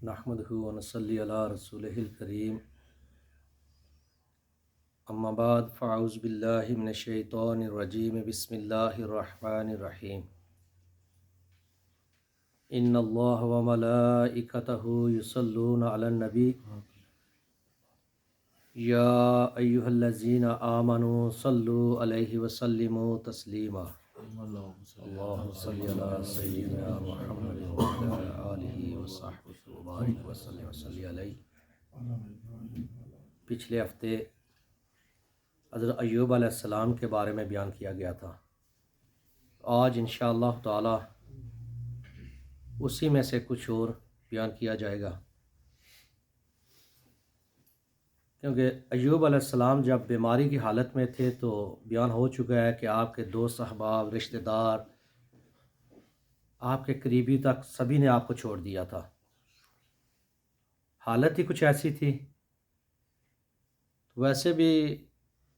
نحمدہ ونصلی علی رسولہ الکریم، اما بعد فاعوذ باللہ من الشیطان الرجیم، بسم اللہ الرحمن الرحیم۔ ان اللہ وملائکتہ یصلون علی النبی یا ایہا الذین آمنوا صلوا علیہ وسلموا تسلیما۔ اللہم صلی علی سیدنا محمد وعلی آلہ وصحبہ وبارک وسلم وصلی علیہ۔ پچھلے ہفتے حضرت ایوب علیہ السلام کے بارے میں بیان کیا گیا تھا۔ آج انشاءاللہ تعالی اسی میں سے کچھ اور بیان کیا جائے گا، کیونکہ ایوب علیہ السلام جب بیماری کی حالت میں تھے تو بیان ہو چکا ہے کہ آپ کے دوست احباب، رشتہ دار، آپ کے قریبی تک سبھی نے آپ کو چھوڑ دیا تھا۔ حالت ہی کچھ ایسی تھی۔ ویسے بھی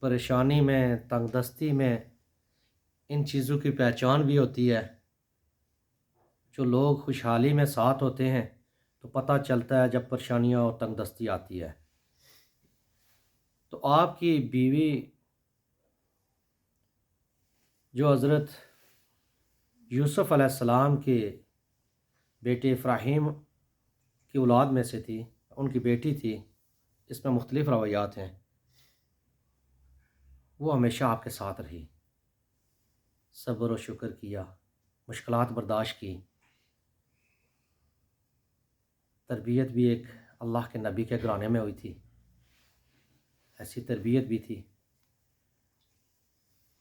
پریشانی میں، تنگ دستی میں ان چیزوں کی پہچان بھی ہوتی ہے۔ جو لوگ خوشحالی میں ساتھ ہوتے ہیں تو پتہ چلتا ہے جب پریشانیاں اور تنگ دستی آتی ہے۔ تو آپ کی بیوی جو حضرت یوسف علیہ السلام کے بیٹے ابراہیم کی اولاد میں سے تھی، ان کی بیٹی تھی، اس میں مختلف روایات ہیں، وہ ہمیشہ آپ کے ساتھ رہی، صبر و شکر کیا، مشکلات برداشت کی۔ تربیت بھی ایک اللہ کے نبی کے گھرانے میں ہوئی تھی، ایسی تربیت بھی تھی،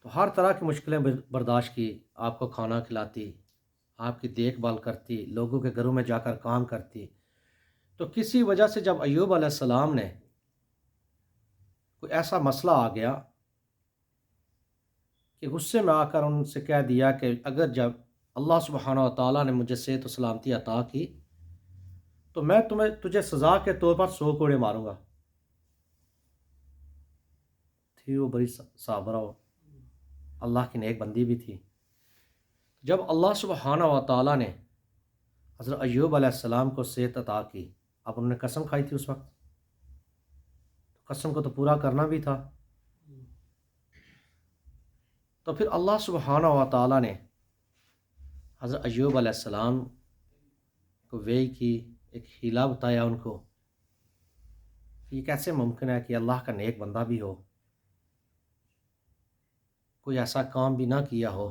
تو ہر طرح کی مشکلیں برداشت کی۔ آپ کو کھانا کھلاتی، آپ کی دیکھ بھال کرتی، لوگوں کے گھروں میں جا کر کام کرتی۔ تو کسی وجہ سے جب ایوب علیہ السلام نے کوئی ایسا مسئلہ آ گیا کہ غصے میں آ کر ان سے کہہ دیا کہ اگر جب اللہ سبحانہ و تعالیٰ نے مجھے صحت و سلامتی عطا کی تو میں تجھے سزا کے طور پر 100 کوڑے ماروں گا۔ تھی وہ بڑی صابرہ، اللہ کی نیک بندی بھی تھی۔ جب اللہ سبحانہ و تعالیٰ نے حضرت ایوب علیہ السلام کو صحت عطا کی، اب انہوں نے قسم کھائی تھی اس وقت، قسم کو تو پورا کرنا بھی تھا۔ تو پھر اللہ سبحانہ و تعالیٰ نے حضرت ایوب علیہ السلام کو وحی کی، ایک حیلہ بتایا ان کو کہ یہ کیسے ممکن ہے کہ اللہ کا نیک بندہ بھی ہو، کوئی ایسا کام بھی نہ کیا ہو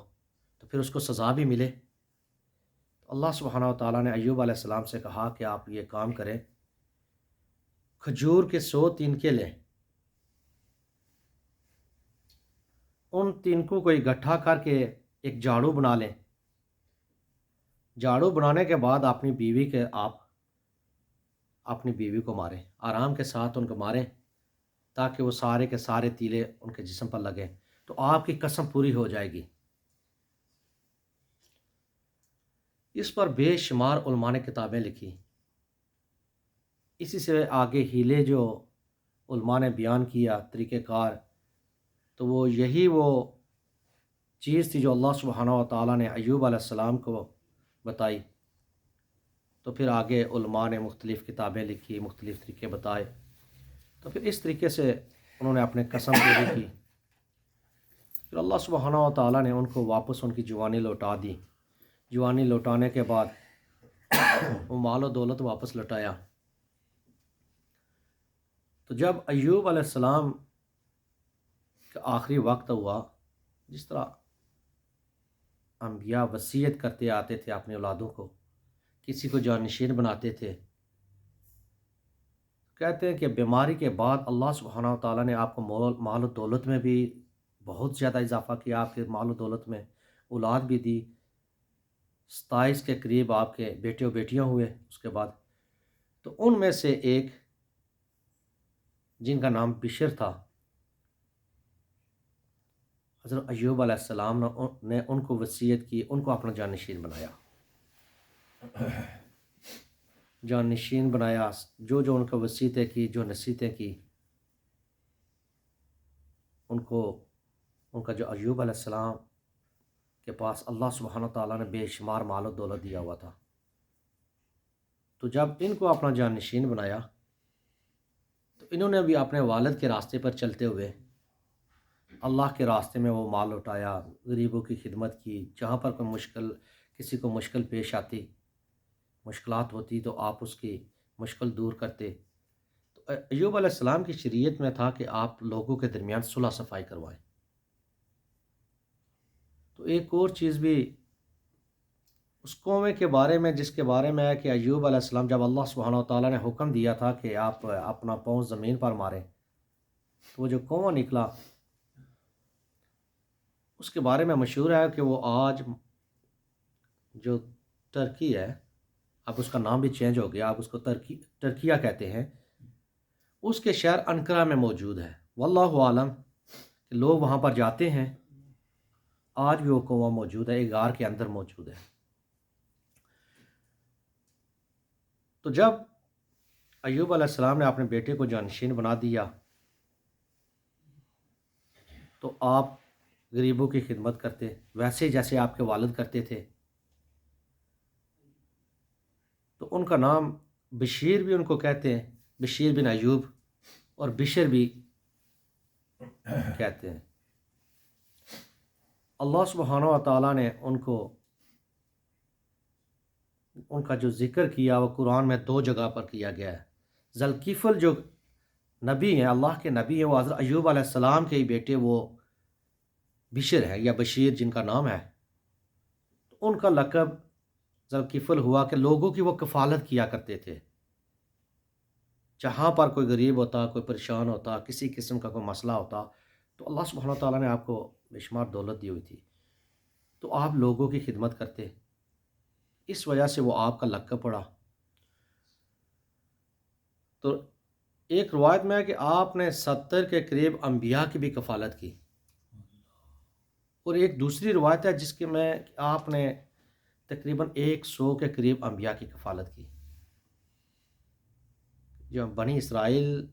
تو پھر اس کو سزا بھی ملے۔ تو اللہ سبحانہ و تعالیٰ نے ایوب علیہ السلام سے کہا کہ آپ یہ کام کریں، کھجور کے 100 تینکے لیں، ان تینکوں کو اکٹھا کر کے ایک جھاڑو بنا لیں۔ جھاڑو بنانے کے بعد اپنی بیوی کو ماریں، آرام کے ساتھ ان کو ماریں تاکہ وہ سارے کے سارے تیلے ان کے جسم پر لگیں، تو آپ کی قسم پوری ہو جائے گی۔ اس پر بے شمار علماء نے کتابیں لکھی۔ اسی سے آگے ہیلے جو علماء نے بیان کیا، طریقہ کار، تو وہ چیز تھی جو اللہ سبحانہ و تعالیٰ نے ایوب علیہ السلام کو بتائی۔ تو پھر آگے علماء نے مختلف کتابیں لکھی، مختلف طریقے بتائے، تو پھر اس طریقے سے انہوں نے اپنے قسم پوری کی۔ پھر اللہ سبحانہ و تعالیٰ نے ان کو واپس ان کی جوانی لوٹا دی۔ جوانی لوٹانے کے بعد وہ مال و دولت واپس لوٹایا۔ تو جب ایوب علیہ السلام کا آخری وقت ہوا، جس طرح انبیاء وصیت کرتے آتے تھے اپنے اولادوں کو، کسی کو جانشین بناتے تھے، کہتے ہیں کہ بیماری کے بعد اللہ سبحانہ و تعالیٰ نے آپ کو مال و دولت میں بھی بہت زیادہ اضافہ کیا، آپ کے مال و دولت میں اولاد بھی دی، 27 کے قریب آپ کے بیٹے و بیٹیاں ہوئے اس کے بعد۔ تو ان میں سے ایک جن کا نام بشر تھا، حضرت ایوب علیہ السلام نے ان کو وصیت کی، ان کو اپنا جانشین بنایا، جانشین بنایا، جو ان کو وصیتیں کی، جو نصیحتیں کی، ان کا جو ایوب علیہ السلام کے پاس اللہ سبحانہ و تعالیٰ نے بے شمار مال و دولت دیا ہوا تھا، تو جب ان کو اپنا جانشین بنایا تو انہوں نے بھی اپنے والد کے راستے پر چلتے ہوئے اللہ کے راستے میں وہ مال لوٹایا، غریبوں کی خدمت کی، جہاں پر کوئی کسی کو مشکل پیش آتی، مشکلات ہوتی تو آپ اس کی مشکل دور کرتے۔ تو ایوب علیہ السلام کی شریعت میں تھا کہ آپ لوگوں کے درمیان صلح صفائی کروائیں۔ تو ایک اور چیز بھی اس قوم کے بارے میں جس کے بارے میں ہے کہ ایوب علیہ السلام جب اللہ سبحانہ و تعالیٰ نے حکم دیا تھا کہ آپ اپنا پاؤں زمین پر ماریں، تو وہ جو کنواں نکلا اس کے بارے میں مشہور ہے کہ وہ آج جو ترکی ہے، اب اس کا نام بھی چینج ہو گیا، اب اس کو ترکیہ کہتے ہیں، اس کے شہر انقرہ میں موجود ہے۔ واللہ عالم کہ لوگ وہاں پر جاتے ہیں، آج بھی وہ کنواں موجود ہے، ایک غار کے اندر موجود ہے۔ تو جب ایوب علیہ السلام نے اپنے بیٹے کو جانشین بنا دیا تو آپ غریبوں کی خدمت کرتے ویسے جیسے آپ کے والد کرتے تھے۔ تو ان کا نام بشیر بھی ان کو کہتے ہیں، بشیر بن ایوب، اور بشر بھی کہتے ہیں۔ اللہ سبحانہ و تعالیٰ نے ان کا جو ذکر کیا وہ قرآن میں 2 جگہ پر کیا گیا ہے۔ ذوالکفل جو نبی ہیں، اللہ کے نبی ہیں، وہ حضرت ایوب علیہ السلام کے ہی بیٹے وہ بشر ہے یا بشیر جن کا نام ہے۔ تو ان کا لقب ذوالکفل ہوا کہ لوگوں کی وہ کفالت کیا کرتے تھے۔ جہاں پر کوئی غریب ہوتا، کوئی پریشان ہوتا، کسی قسم کا کوئی مسئلہ ہوتا، تو اللہ سبحانہ و تعالیٰ نے آپ کو بے شمار دولت دی ہوئی تھی، تو آپ لوگوں کی خدمت کرتے، اس وجہ سے وہ آپ کا لقب پڑا۔ تو ایک روایت میں ہے کہ آپ نے 70 کے قریب انبیاء کی بھی کفالت کی، اور ایک دوسری روایت ہے جس کے میں آپ نے تقریباً 100 کے قریب انبیاء کی کفالت کی۔ جو بنی اسرائیل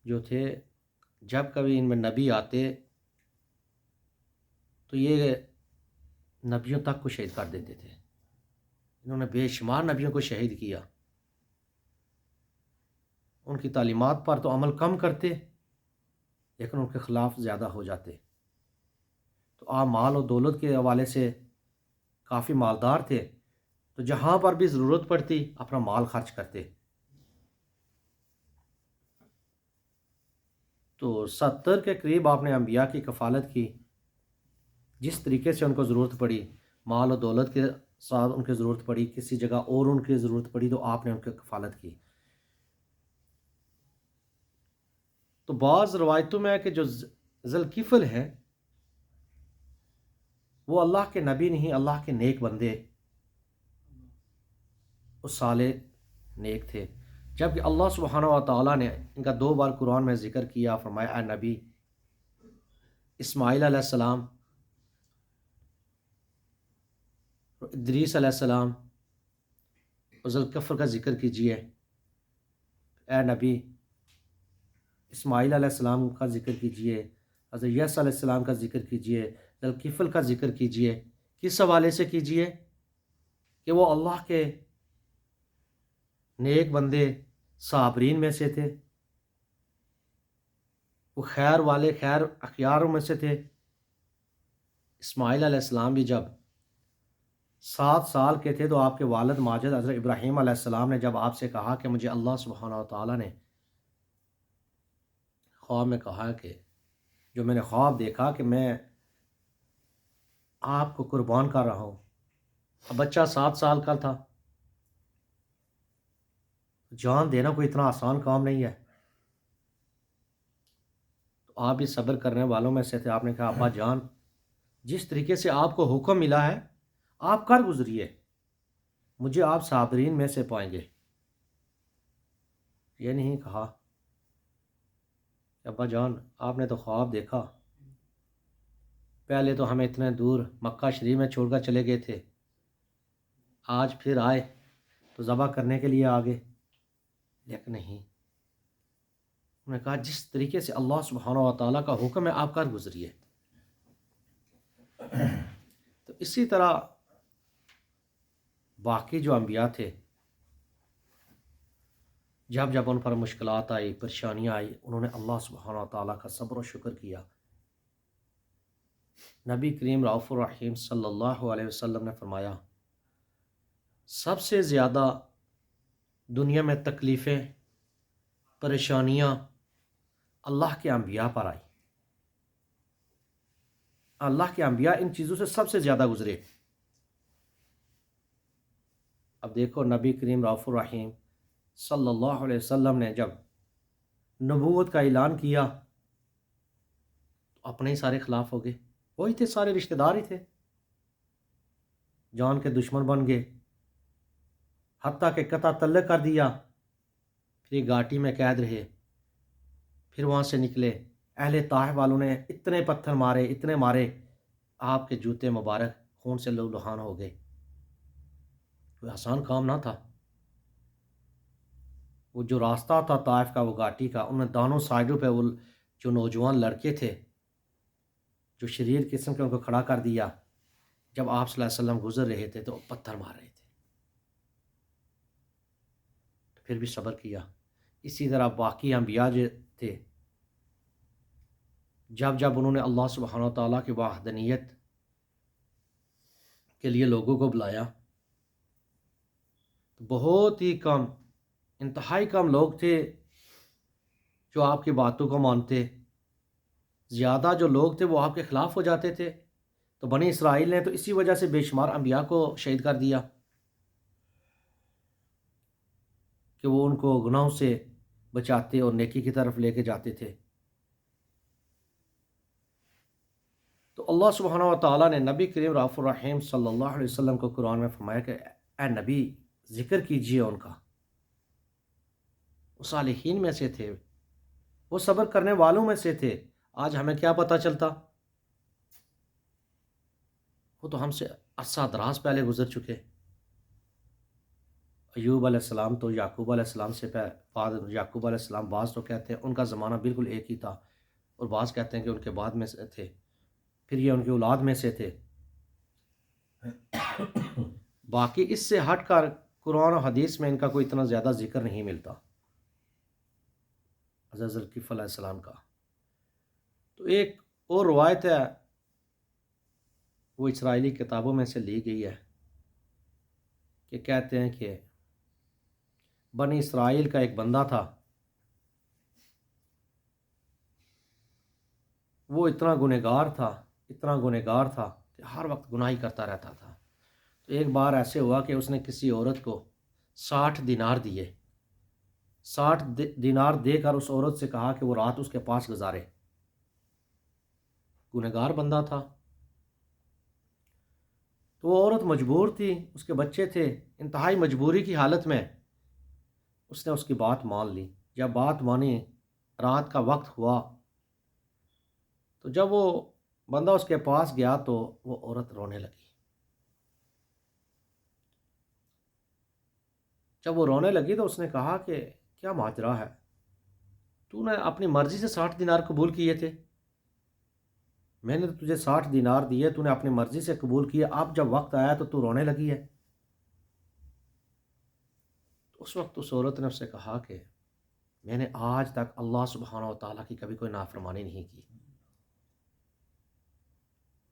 جو تھے، جب کبھی ان میں نبی آتے تو یہ نبیوں تک کو شہید کر دیتے تھے۔ انہوں نے بے شمار نبیوں کو شہید کیا، ان کی تعلیمات پر تو عمل کم کرتے لیکن ان کے خلاف زیادہ ہو جاتے۔ تو آپ مال و دولت کے حوالے سے کافی مالدار تھے، تو جہاں پر بھی ضرورت پڑتی اپنا مال خرچ کرتے۔ تو 70 کے قریب آپ نے انبیاء کی کفالت کی، جس طریقے سے ان کو ضرورت پڑی، مال و دولت کے ساتھ ان کی ضرورت پڑی، کسی جگہ اور ان کی ضرورت پڑی تو آپ نے ان کی کفالت کی۔ تو بعض روایتوں میں ہے کہ جو ذوالکفل ہیں وہ اللہ کے نبی نہیں، اللہ کے نیک بندے، وہ صالح نیک تھے، جبکہ اللہ سبحانہ و تعالیٰ نے ان کا 2 بار قرآن میں ذکر کیا، فرمایا اے نبی اسماعیل علیہ السلام، ادریس علیہ السلام اور ذوالکفل کا ذکر کیجیے۔ اے نبی اسماعیل علیہ السلام کا ذکر کیجیے، حضرت یحییٰ علیہ السلام کا ذکر کیجیے، ذوالکفل کا ذکر کیجیے۔ کس حوالے سے کیجیے؟ کہ وہ اللہ کے نیک بندے صابرین میں سے تھے، وہ خیر والے خیر اخیاروں میں سے تھے۔ اسماعیل علیہ السلام بھی جب 7 سال کے تھے تو آپ کے والد ماجد حضرت ابراہیم علیہ السلام نے جب آپ سے کہا کہ مجھے اللہ سبحانہ و تعالیٰ نے خواب میں کہا کہ جو میں نے خواب دیکھا کہ میں آپ کو قربان کر رہا ہوں، اب بچہ 7 سال کا تھا، جان دینا کوئی اتنا آسان کام نہیں ہے، تو آپ بھی صبر کرنے والوں میں سے تھے۔ آپ نے کہا ابا جان جس طریقے سے آپ کو حکم ملا ہے آپ کر گزریے، مجھے آپ صابرین میں سے پائیں گے۔ یہ نہیں کہا ابا جان آپ نے تو خواب دیکھا، پہلے تو ہمیں اتنے دور مکہ شریف میں چھوڑ کر چلے گئے تھے، آج پھر آئے تو ذبح کرنے کے لیے آگے، لیکن نہیں، انہوں نے کہا جس طریقے سے اللہ سبحانہ و تعالیٰ کا حکم ہے آپ کر گزریے۔ تو اسی طرح باقی جو انبیاء تھے جب جب ان پر مشکلات آئی، پریشانیاں آئی، انہوں نے اللہ سبحانہ و تعالیٰ کا صبر و شکر کیا۔ نبی کریم رؤوف الرحیم صلی اللہ علیہ وسلم نے فرمایا، سب سے زیادہ دنیا میں تکلیفیں، پریشانیاں اللہ کے انبیاء پر آئی۔ اللہ کے انبیاء ان چیزوں سے سب سے زیادہ گزرے۔ اب دیکھو، نبی کریم رؤوف الرحیم صلی اللہ علیہ وسلم نے جب نبوت کا اعلان کیا تو اپنے ہی سارے خلاف ہو گئے، وہی تھے، سارے رشتہ دار ہی تھے، جان کے دشمن بن گئے، حتیٰ کہ قطع طلق کر دیا۔ پھر یہ گھاٹی میں قید رہے، پھر وہاں سے نکلے، اہل طائف والوں نے اتنے پتھر مارے، اتنے مارے، آپ کے جوتے مبارک خون سے لہولہان ہو گئے۔ کوئی آسان کام نہ تھا۔ وہ جو راستہ تھا طائف کا، وہ گھاٹی کا، انہوں نے دونوں سائڈوں پہ وہ جو نوجوان لڑکے تھے جو شریر قسم کے، ان کو کھڑا کر دیا۔ جب آپ صلی اللہ علیہ وسلم گزر رہے تھے تو پتھر مار رہے تھے، پھر بھی صبر کیا۔ اسی طرح باقی انبیاء جو تھے، جب جب انہوں نے اللہ سبحانہ وتعالیٰ کی وحدانیت کے لیے لوگوں کو بلایا تو بہت ہی کم، انتہائی کم لوگ تھے جو آپ کی باتوں کو مانتے۔ زیادہ جو لوگ تھے وہ آپ کے خلاف ہو جاتے تھے۔ تو بنی اسرائیل نے تو اسی وجہ سے بے شمار انبیاء کو شہید کر دیا کہ وہ ان کو گناہوں سے بچاتے اور نیکی کی طرف لے کے جاتے تھے۔ تو اللہ سبحانہ و تعالیٰ نے نبی کریم رؤوف الرحیم صلی اللہ علیہ وسلم کو قرآن میں فرمایا کہ اے نبی، ذکر کیجئے ان کا، وہ صالحین میں سے تھے، وہ صبر کرنے والوں میں سے تھے۔ آج ہمیں کیا پتہ چلتا؟ وہ تو ہم سے عرصہ دراز پہلے گزر چکے۔ ایوب علیہ السلام تو یعقوب علیہ السلام سے بعد، یعقوب علیہ السلام، بعض تو کہتے ہیں ان کا زمانہ بالکل ایک ہی تھا، اور بعض کہتے ہیں کہ ان کے بعد میں سے تھے، پھر یہ ان کی اولاد میں سے تھے۔ باقی اس سے ہٹ کر قرآن و حدیث میں ان کا کوئی اتنا زیادہ ذکر نہیں ملتا، حضرت ذوالکفل علیہ السلام کا۔ تو ایک اور روایت ہے، وہ اسرائیلی کتابوں میں سے لی گئی ہے، کہ کہتے ہیں کہ بنی اسرائیل کا ایک بندہ تھا، وہ اتنا گنہگار تھا، اتنا گنہگار تھا کہ ہر وقت گناہ ہی کرتا رہتا تھا۔ تو ایک بار ایسے ہوا کہ اس نے کسی عورت کو 60 دینار دیے، 60 دینار دے کر اس عورت سے کہا کہ وہ رات اس کے پاس گزارے۔ گنہگار بندہ تھا، تو وہ عورت مجبور تھی، اس کے بچے تھے، انتہائی مجبوری کی حالت میں اس نے اس کی بات مان لی۔ جب بات مانی، رات کا وقت ہوا، تو جب وہ بندہ اس کے پاس گیا تو وہ عورت رونے لگی۔ جب وہ رونے لگی تو اس نے کہا کہ کیا ماجرا ہے؟ تو نے اپنی مرضی سے 60 دینار قبول کیے تھے، میں نے تو تجھے 60 دینار دیے، تو نے اپنی مرضی سے قبول کیے، اب جب وقت آیا تو رونے لگی ہے۔ تو اس وقت اس عورت نے اس سے کہا کہ میں نے آج تک اللہ سبحانہ و تعالیٰ کی کبھی کوئی نافرمانی نہیں کی،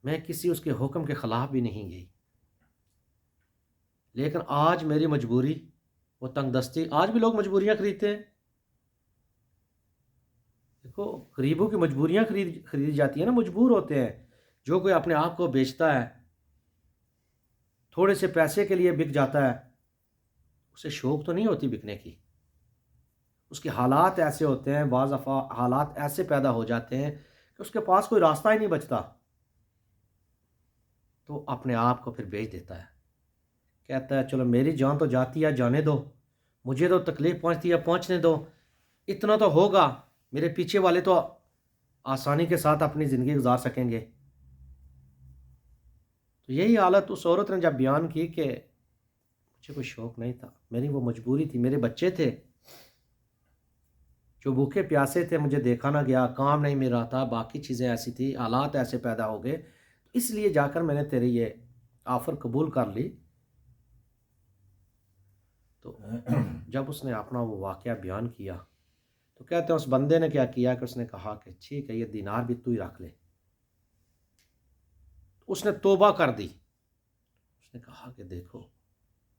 میں کسی اس کے حکم کے خلاف بھی نہیں گئی، لیکن آج میری مجبوری، وہ تنگ دستی، آج بھی لوگ مجبوریاں خریدتے ہیں۔ دیکھو، غریبوں کی مجبوریاں خریدی جاتی ہیں نا، مجبور ہوتے ہیں۔ جو کوئی اپنے آپ کو بیچتا ہے، تھوڑے سے پیسے کے لیے بک جاتا ہے، اسے شوق تو نہیں ہوتی بکنے کی، اس کے حالات ایسے ہوتے ہیں، بعض دفعہ حالات ایسے پیدا ہو جاتے ہیں کہ اس کے پاس کوئی راستہ ہی نہیں بچتا، تو اپنے آپ کو پھر بیچ دیتا ہے، کہتا ہے چلو میری جان تو جاتی ہے، جانے دو، مجھے تو تکلیف پہنچتی ہے، پہنچنے دو، اتنا تو ہوگا، میرے پیچھے والے تو آسانی کے ساتھ اپنی زندگی گزار سکیں گے۔ تو یہی حالت اس عورت نے جب بیان کی کہ مجھے کوئی شوق نہیں تھا، میری وہ مجبوری تھی، میرے بچے تھے جو بھوکے پیاسے تھے، مجھے دیکھا نہ گیا، کام نہیں مل رہا تھا، باقی چیزیں ایسی تھی، حالات ایسے پیدا ہو گئے، اس لیے جا کر میں نے تیری یہ آفر قبول کر لی۔ تو جب اس نے اپنا وہ واقعہ بیان کیا تو کہتے ہیں اس بندے نے کیا کیا کہ اس نے کہا کہ ٹھیک ہے یہ دینار بھی تو ہی رکھ لے. اس نے توبہ کر دی. اس نے کہا کہ دیکھو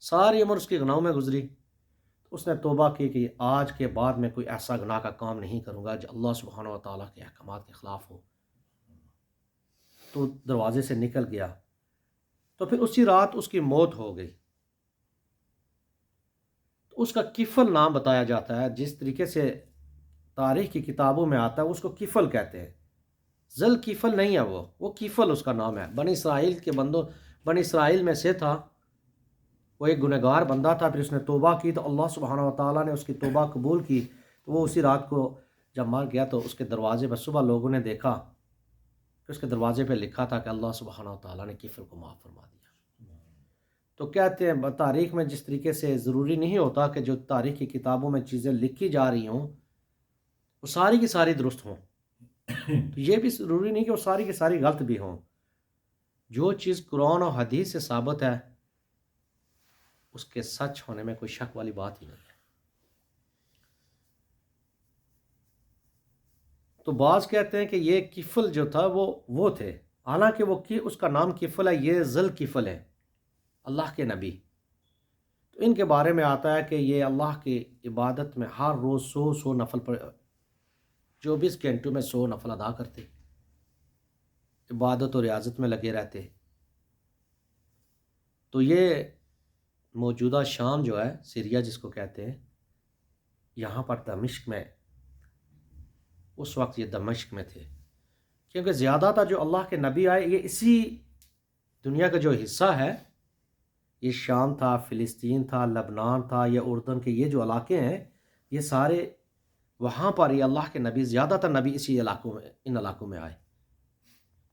ساری عمر اس کی گناہوں میں گزری. اس نے توبہ کی کہ آج کے بعد میں کوئی ایسا گناہ کا کام نہیں کروں گا جو اللہ سبحانہ و تعالیٰ کے احکامات کے خلاف ہو. تو دروازے سے نکل گیا. تو پھر اسی رات اس کی موت ہو گئی. تو اس کا کفل نام بتایا جاتا ہے. جس طریقے سے تاریخ کی کتابوں میں آتا ہے اس کو کفل کہتے ہیں. ذل کفل نہیں ہے وہ کفل اس کا نام ہے. بنی اسرائیل میں سے تھا. وہ ایک گنہگار بندہ تھا. پھر اس نے توبہ کی تو اللہ سبحانہ و تعالیٰ نے اس کی توبہ قبول کی. تو وہ اسی رات کو جب مر گیا تو اس کے دروازے پر صبح لوگوں نے دیکھا کہ اس کے دروازے پہ لکھا تھا کہ اللہ سبحانہ و تعالیٰ نے کفر کو معاف فرما دیا. تو کہتے ہیں تاریخ میں جس طریقے سے ضروری نہیں ہوتا کہ جو تاریخ کی کتابوں میں چیزیں لکھی جا رہی ہوں وہ ساری کی ساری درست ہوں. تو یہ بھی ضروری نہیں کہ وہ ساری کی ساری غلط بھی ہوں. جو چیز قرآن اور حدیث سے ثابت ہے اس کے سچ ہونے میں کوئی شک والی بات ہی نہیں ہے. تو بعض کہتے ہیں کہ یہ کفل جو تھا وہ تھے. حالانکہ اس کا نام کفل ہے. یہ ذل کفل ہے اللہ کے نبی. تو ان کے بارے میں آتا ہے کہ یہ اللہ کی عبادت میں ہر روز 100 نفل پر 24 گھنٹوں میں 100 نفل ادا کرتے. عبادت و ریاضت میں لگے رہتے. تو یہ موجودہ شام جو ہے سیریا جس کو کہتے ہیں یہاں پر دمشق میں اس وقت یہ دمشق میں تھے. کیونکہ زیادہ تر جو اللہ کے نبی آئے یہ اسی دنیا کا جو حصہ ہے یہ شام تھا، فلسطین تھا، لبنان تھا، یا اردن کے یہ جو علاقے ہیں یہ سارے وہاں پر یہ اللہ کے نبی زیادہ تر نبی اسی ان علاقوں میں آئے.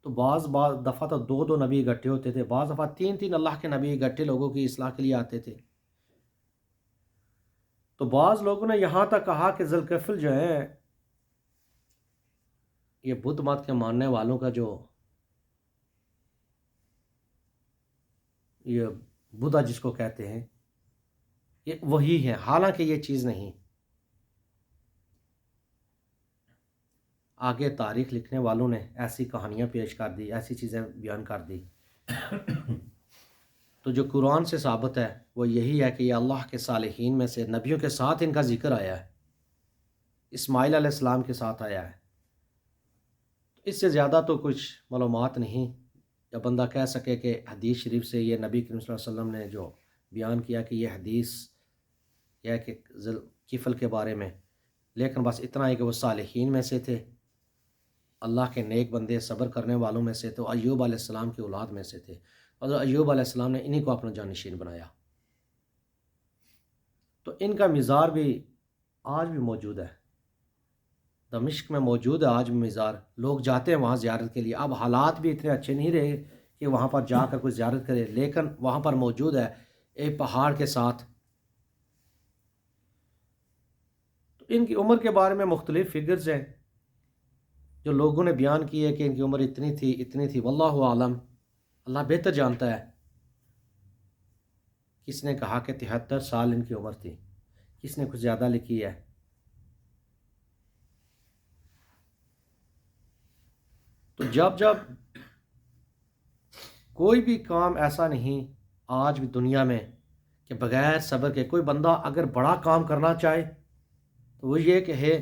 تو بعض دفعہ تو 2 نبی اکٹھے ہوتے تھے. بعض دفعہ 3 اللہ کے نبی اکٹھے لوگوں کی اصلاح کے لیے آتے تھے. تو بعض لوگوں نے یہاں تک کہا کہ ذوالکفل جو ہے یہ بدھ مت کے ماننے والوں کا جو یہ بدھا جس کو کہتے ہیں یہ وہی ہے. حالانکہ یہ چیز نہیں. آگے تاریخ لکھنے والوں نے ایسی کہانیاں پیش کر دی، ایسی چیزیں بیان کر دی. تو جو قرآن سے ثابت ہے وہ یہی ہے کہ یہ اللہ کے صالحین میں سے نبیوں کے ساتھ ان کا ذکر آیا ہے. اسماعیل علیہ السلام کے ساتھ آیا ہے. اس سے زیادہ تو کچھ معلومات نہیں یا بندہ کہہ سکے کہ حدیث شریف سے یہ نبی کریم صلی اللہ علیہ وسلم نے جو بیان کیا کہ یہ حدیث یہ ہے کہ کفل کے بارے میں. لیکن بس اتنا ہی کہ وہ صالحین میں سے تھے، اللہ کے نیک بندے، صبر کرنے والوں میں سے. تو ایوب علیہ السلام کی اولاد میں سے تھے. اور ایوب علیہ السلام نے انہی کو اپنا جانشین بنایا. تو ان کا مزار بھی آج بھی موجود ہے. دمشق میں موجود ہے آج بھی مزار. لوگ جاتے ہیں وہاں زیارت کے لیے. اب حالات بھی اتنے اچھے نہیں رہے کہ وہاں پر جا کر کوئی زیارت کرے، لیکن وہاں پر موجود ہے ایک پہاڑ کے ساتھ. تو ان کی عمر کے بارے میں مختلف فگرز ہیں جو لوگوں نے بیان کی ہے کہ ان کی عمر اتنی تھی. واللہ عالم، اللہ بہتر جانتا ہے. کس نے کہا کہ 73 سال ان کی عمر تھی، کس نے کچھ زیادہ لکھی ہے. تو جب کوئی بھی کام ایسا نہیں آج بھی دنیا میں کہ بغیر صبر کے کوئی بندہ اگر بڑا کام کرنا چاہے تو وہ یہ کہے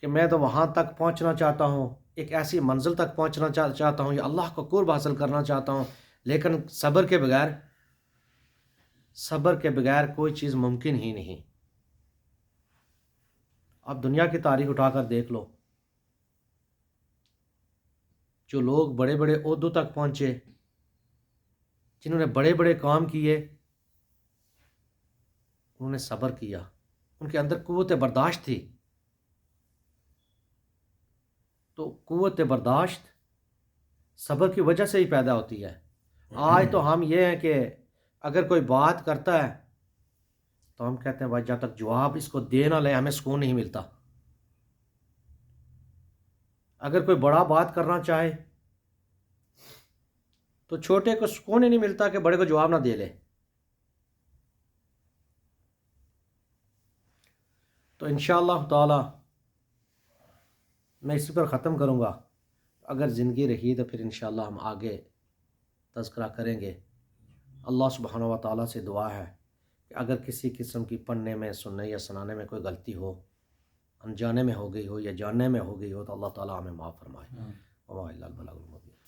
کہ میں تو وہاں تک پہنچنا چاہتا ہوں، ایک ایسی منزل تک پہنچنا چاہتا ہوں یا اللہ کو قرب حاصل کرنا چاہتا ہوں، لیکن صبر کے بغیر کوئی چیز ممکن ہی نہیں. اب دنیا کی تاریخ اٹھا کر دیکھ لو، جو لوگ بڑے بڑے عہدوں تک پہنچے، جنہوں نے بڑے بڑے کام کیے، انہوں نے صبر کیا. ان کے اندر قوت برداشت تھی. تو قوت برداشت صبر کی وجہ سے ہی پیدا ہوتی ہے. آج تو ہم یہ ہیں کہ اگر کوئی بات کرتا ہے تو ہم کہتے ہیں بھائی جب تک جواب اس کو دے نہ لیں ہمیں سکون نہیں ملتا. اگر کوئی بڑا بات کرنا چاہے تو چھوٹے کو سکون ہی نہیں ملتا کہ بڑے کو جواب نہ دے لے. تو انشاءاللہ تعالی میں اسی پر ختم کروں گا. اگر زندگی رہی تو پھر انشاءاللہ ہم آگے تذکرہ کریں گے. اللہ سبحانہ و تعالیٰ سے دعا ہے کہ اگر کسی قسم کی پڑھنے میں، سننے یا سنانے میں کوئی غلطی ہو، انجانے میں ہو گئی ہو یا جاننے میں ہو گئی ہو، تو اللہ تعالیٰ ہمیں معاف فرمائے. وما الا البلاغ المبین.